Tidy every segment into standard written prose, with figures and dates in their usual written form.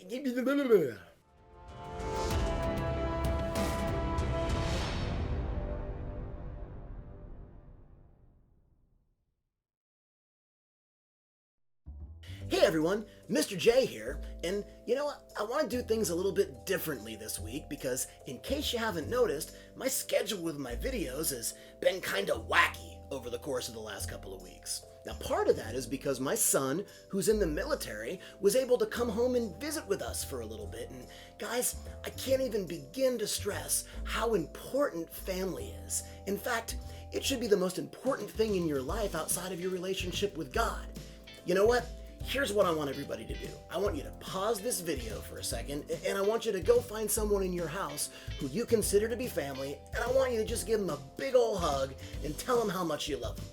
Hey everyone, Mr. J here, and you know what? I want to do things a little bit differently this week because, in case you haven't noticed, my schedule with my videos has been kinda wacky over the course of the last couple of weeks. Now, part of that is because my son, who's in the military, was able to come home and visit with us for a little bit, and guys, I can't even begin to stress how important family is. In fact, it should be the most important thing in your life outside of your relationship with God. You know what? Here's what I want everybody to do. I want you to pause this video for a second, and I want you to go find someone in your house who you consider to be family, and I want you to just give them a big ol' hug and tell them how much you love them.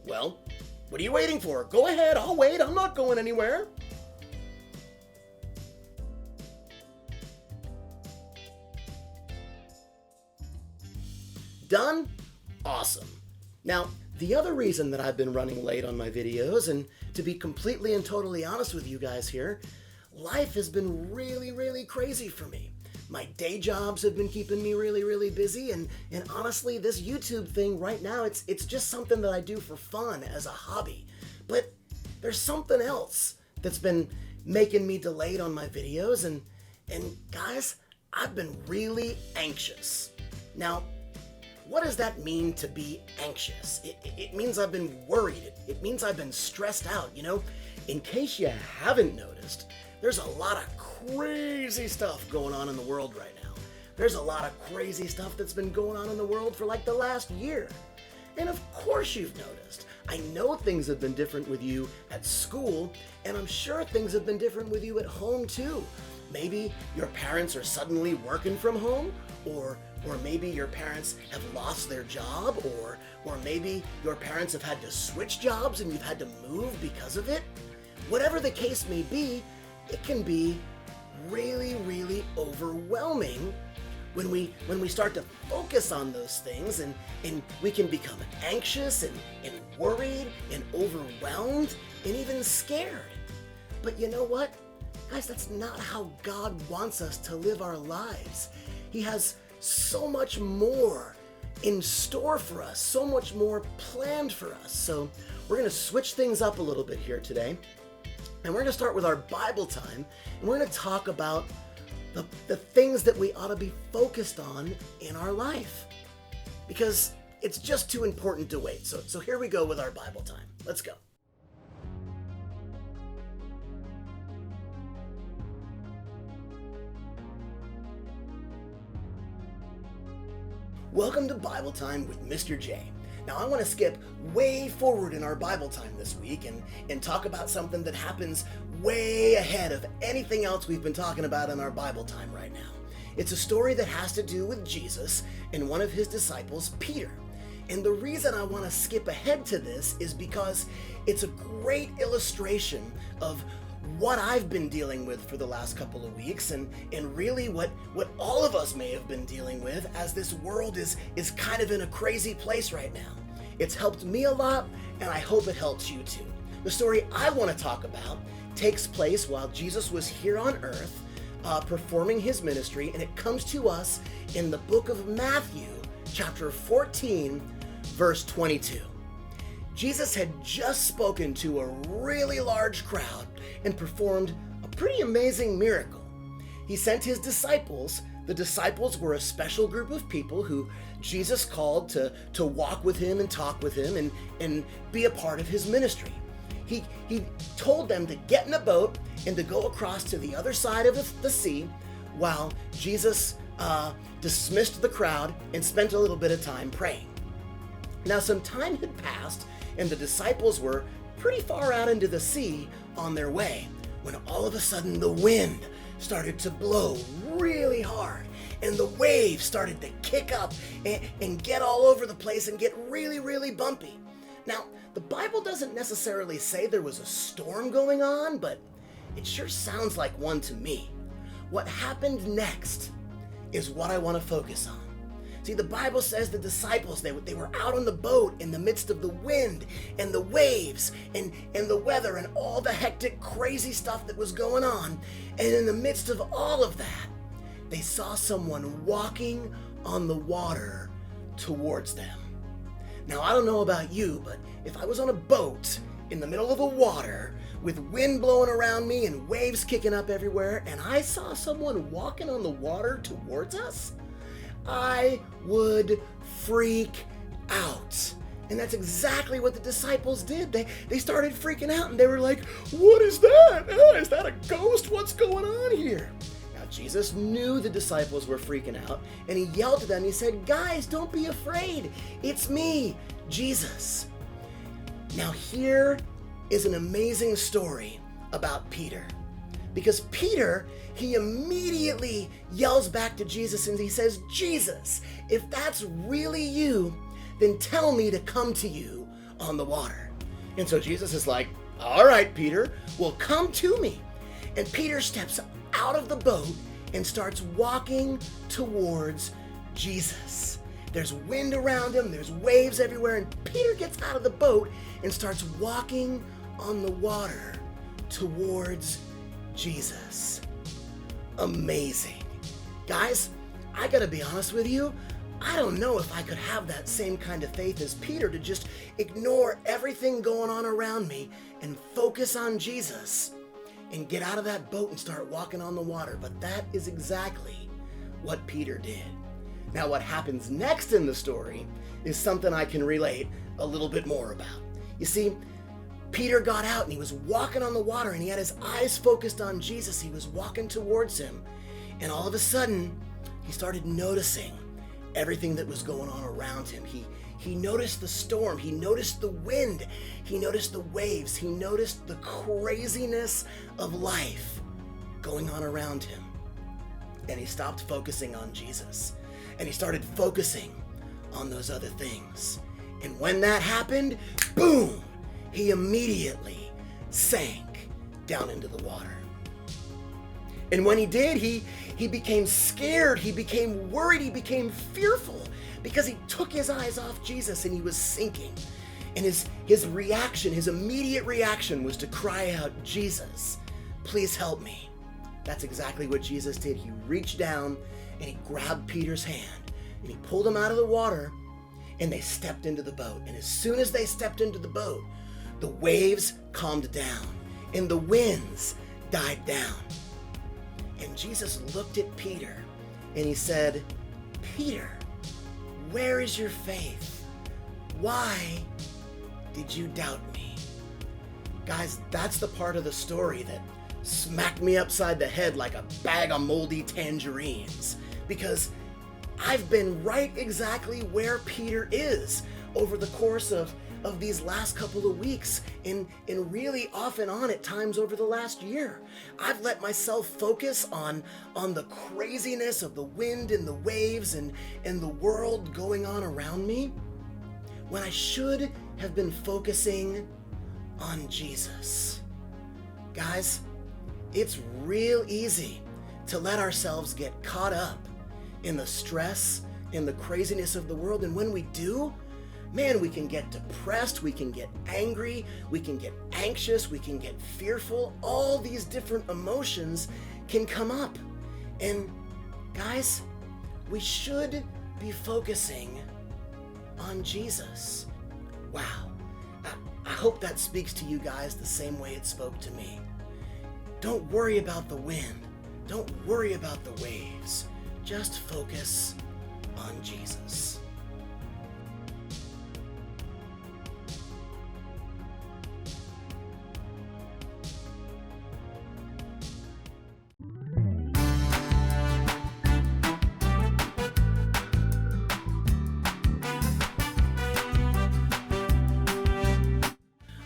Well, what are you waiting for? Go ahead, I'll wait. I'm not going anywhere. Done? Awesome. Now, the other reason that I've been running late on my videos, and to be completely and totally honest with you guys here, life has been really crazy for me. My day jobs have been keeping me really busy, and honestly, this YouTube thing right now, it's just something that I do for fun as a hobby. But there's something else that's been making me delayed on my videos, and guys, I've been really anxious. Now, what does that mean to be anxious? It means I've been worried. It means I've been stressed out, you know? In case you haven't noticed, there's a lot of crazy stuff going on in the world right now. There's a lot of crazy stuff that's been going on in the world for like the last year. And of course you've noticed. I know things have been different with you at school, and I'm sure things have been different with you at home too. Maybe your parents are suddenly working from home, or maybe your parents have lost their job, or maybe your parents have had to switch jobs and you've had to move because of it. Whatever the case may be, it can be really overwhelming when we start to focus on those things, and we can become anxious and worried and overwhelmed and even scared. But you know what? Guys, that's not how God wants us to live our lives. He has so much more in store for us, so much more planned for us. So we're going to switch things up a little bit here today, and we're going to start with our Bible time, and we're going to talk about the things that we ought to be focused on in our life, because it's just too important to wait. So here we go with our Bible time. Let's go. Welcome to Bible Time with Mr. J. Now I want to skip way forward in our Bible time this week and talk about something that happens way ahead of anything else we've been talking about in our Bible time right now. It's a story that has to do with Jesus and one of his disciples, Peter. And the reason I want to skip ahead to this is because it's a great illustration of what I've been dealing with for the last couple of weeks, and really what all of us may have been dealing with as this world is kind of in a crazy place right now. It's helped me a lot, and I hope it helps you too. The story I want to talk about takes place while Jesus was here on earth performing his ministry, and it comes to us in the book of Matthew, chapter 14, verse 22. Jesus had just spoken to a really large crowd and performed a pretty amazing miracle. He sent his disciples. The disciples were a special group of people who Jesus called to walk with him and talk with him and be a part of his ministry. He told them to get in a boat and to go across to the other side of the sea while Jesus dismissed the crowd and spent a little bit of time praying. Now some time had passed, and the disciples were pretty far out into the sea on their way when all of a sudden the wind started to blow really hard, and the waves started to kick up and get all over the place and get really bumpy. Now, the Bible doesn't necessarily say there was a storm going on, but it sure sounds like one to me. What happened next is what I want to focus on. See, the Bible says the disciples, they were out on the boat in the midst of the wind and the waves and the weather and all the hectic, crazy stuff that was going on. And in the midst of all of that, they saw someone walking on the water towards them. Now, I don't know about you, but if I was on a boat in the middle of the water with wind blowing around me and waves kicking up everywhere, and I saw someone walking on the water towards us, I would freak out. And that's exactly what the disciples did. They started freaking out and they were like, "What is that? Is that a ghost? What's going on here?" Now, Jesus knew the disciples were freaking out and he yelled to them. He said, "Guys, don't be afraid. It's me, Jesus." Now, here is an amazing story about Peter. Because Peter, he immediately yells back to Jesus and he says, "Jesus, if that's really you, then tell me to come to you on the water." And so Jesus is like, "All right, Peter, well, come to me." And Peter steps out of the boat and starts walking towards Jesus. There's wind around him, there's waves everywhere, and Peter gets out of the boat and starts walking on the water towards Jesus. Amazing. Guys, I gotta be honest with you, I don't know if I could have that same kind of faith as Peter to just ignore everything going on around me and focus on Jesus and get out of that boat and start walking on the water. But that is exactly what Peter did. Now, what happens next in the story is something I can relate a little bit more about. You see, Peter got out and he was walking on the water and he had his eyes focused on Jesus. He was walking towards him. And all of a sudden, he started noticing everything that was going on around him. He noticed the storm. He noticed the wind. He noticed the waves. He noticed the craziness of life going on around him. And he stopped focusing on Jesus. And he started focusing on those other things. And when that happened, boom! He immediately sank down into the water. And when he did, he became scared, he became worried, he became fearful because he took his eyes off Jesus and he was sinking. And his reaction, his immediate reaction was to cry out, "Jesus, please help me." That's exactly what Jesus did. He reached down and he grabbed Peter's hand and he pulled him out of the water and they stepped into the boat. And as soon as they stepped into the boat, the waves calmed down and the winds died down. And Jesus looked at Peter and he said, "Peter, where is your faith? Why did you doubt me?" Guys, that's the part of the story that smacked me upside the head like a bag of moldy tangerines. Because I've been right exactly where Peter is over the course of these last couple of weeks and really off and on at times over the last year. I've let myself focus on the craziness of the wind and the waves and the world going on around me when I should have been focusing on Jesus. Guys, it's real easy to let ourselves get caught up in the stress and the craziness of the world, and when we do, man, we can get depressed, we can get angry, we can get anxious, we can get fearful. All these different emotions can come up. And guys, we should be focusing on Jesus. Wow. I hope that speaks to you guys the same way it spoke to me. Don't worry about the wind. Don't worry about the waves. Just focus on Jesus.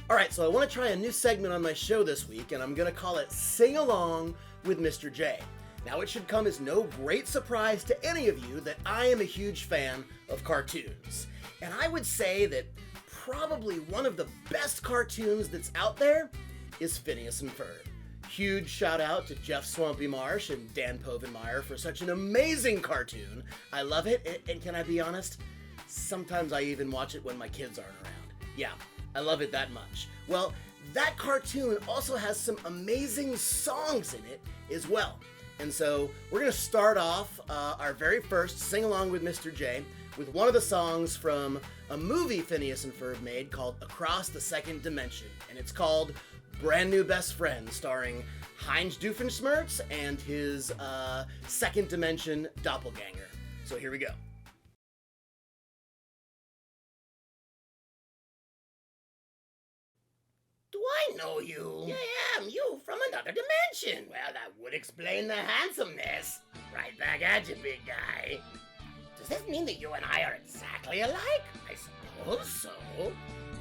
Alright, so I want to try a new segment on my show this week, and I'm going to call it Sing Along with Mr. J. Now, it should come as no great surprise to any of you that I am a huge fan of cartoons. And I would say that probably one of the best cartoons that's out there is Phineas and Ferb. Huge shout out to Jeff Swampy Marsh and Dan Povenmire for such an amazing cartoon. I love it, and can I be honest? Sometimes I even watch it when my kids aren't around. Yeah, I love it that much. Well, that cartoon also has some amazing songs in it as well. And so we're going to start off our very first Sing Along with Mr. J with one of the songs from a movie Phineas and Ferb made called Across the Second Dimension. And it's called Brand New Best Friend, starring Heinz Doofenshmirtz and his second dimension doppelganger. So here we go. Do I know you? Yeah, I'm you from another dimension. Well, that would explain the handsomeness. Right back at you, big guy. Does this mean that you and I are exactly alike? I suppose so.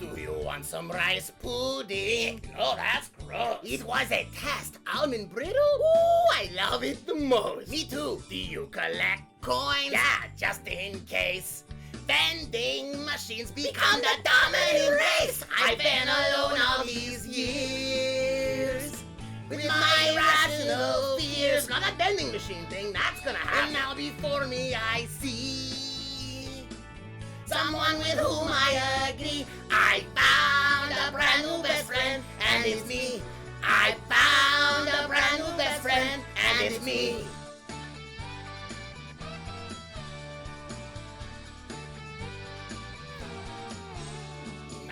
Do you want some rice pudding? No, that's gross. It was a test. Almond brittle? Ooh, I love it the most. Me too. Do you collect coins? Yeah, just in case. Vending machines become the dominant race. I've been alone all these years with my irrational fears. Now that vending machine thing, that's gonna happen. And now before me I see someone with whom I agree. I found a brand new best friend, and it's me. I found a brand new best friend, and it's me.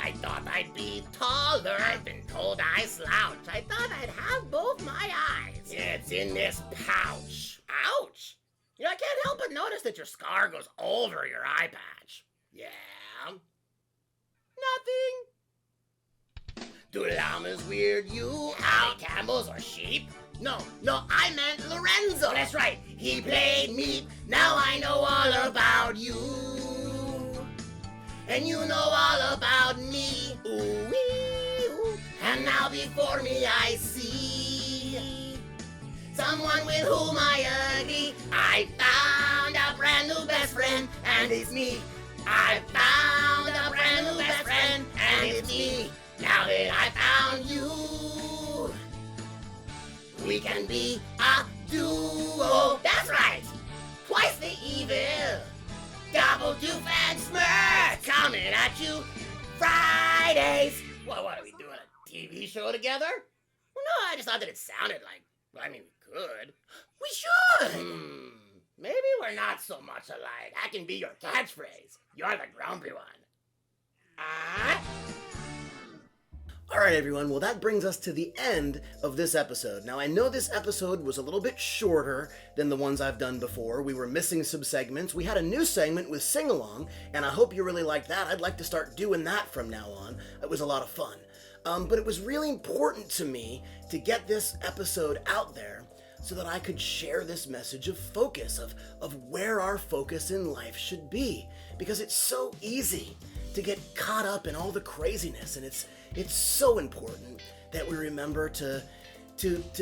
I thought I'd be taller. I've been told I slouch. I thought I'd have both my eyes. It's in this pouch. Ouch! You know, I can't help but notice that your scar goes over your eye patch. Yeah? Nothing? Do llamas weird you out? Camels or sheep? No, I meant Lorenzo. Oh, that's right. He played me. Now I know all about you. And you know all about me. Ooh-wee, ooh. And now before me I see someone with whom I agree. I found a brand new best friend, and it's me. I found a brand new best friend, and it's me. Now that I found you, we can be a duo. That's right. Twice the evil. Double Doofenshmirtz coming at you Fridays. What are we doing, a TV show together? Well, no, I just thought that it sounded like, I mean, we could. We should. Maybe we're not so much alike. I can be your catchphrase. You're the grumpy one. Alright everyone, well that brings us to the end of this episode. Now I know this episode was a little bit shorter than the ones I've done before. We were missing some segments. We had a new segment with Sing Along, and I hope you really liked that. I'd like to start doing that from now on. It was a lot of fun. But it was really important to me to get this episode out there so that I could share this message of focus, of where our focus in life should be. Because it's so easy to get caught up in all the craziness, and it's so important that we remember to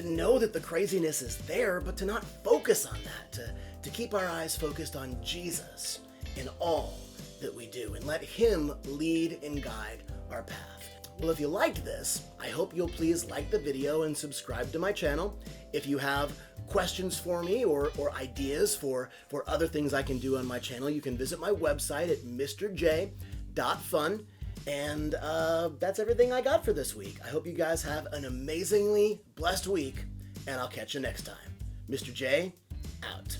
know that the craziness is there, but to not focus on that, to keep our eyes focused on Jesus in all that we do, and let Him lead and guide our path. Well, if you liked this, I hope you'll please like the video and subscribe to my channel. If you have questions for me or ideas for other things I can do on my channel, you can visit my website at mrj.fun. And that's everything I got for this week. I hope you guys have an amazingly blessed week, and I'll catch you next time. Mr. J, out.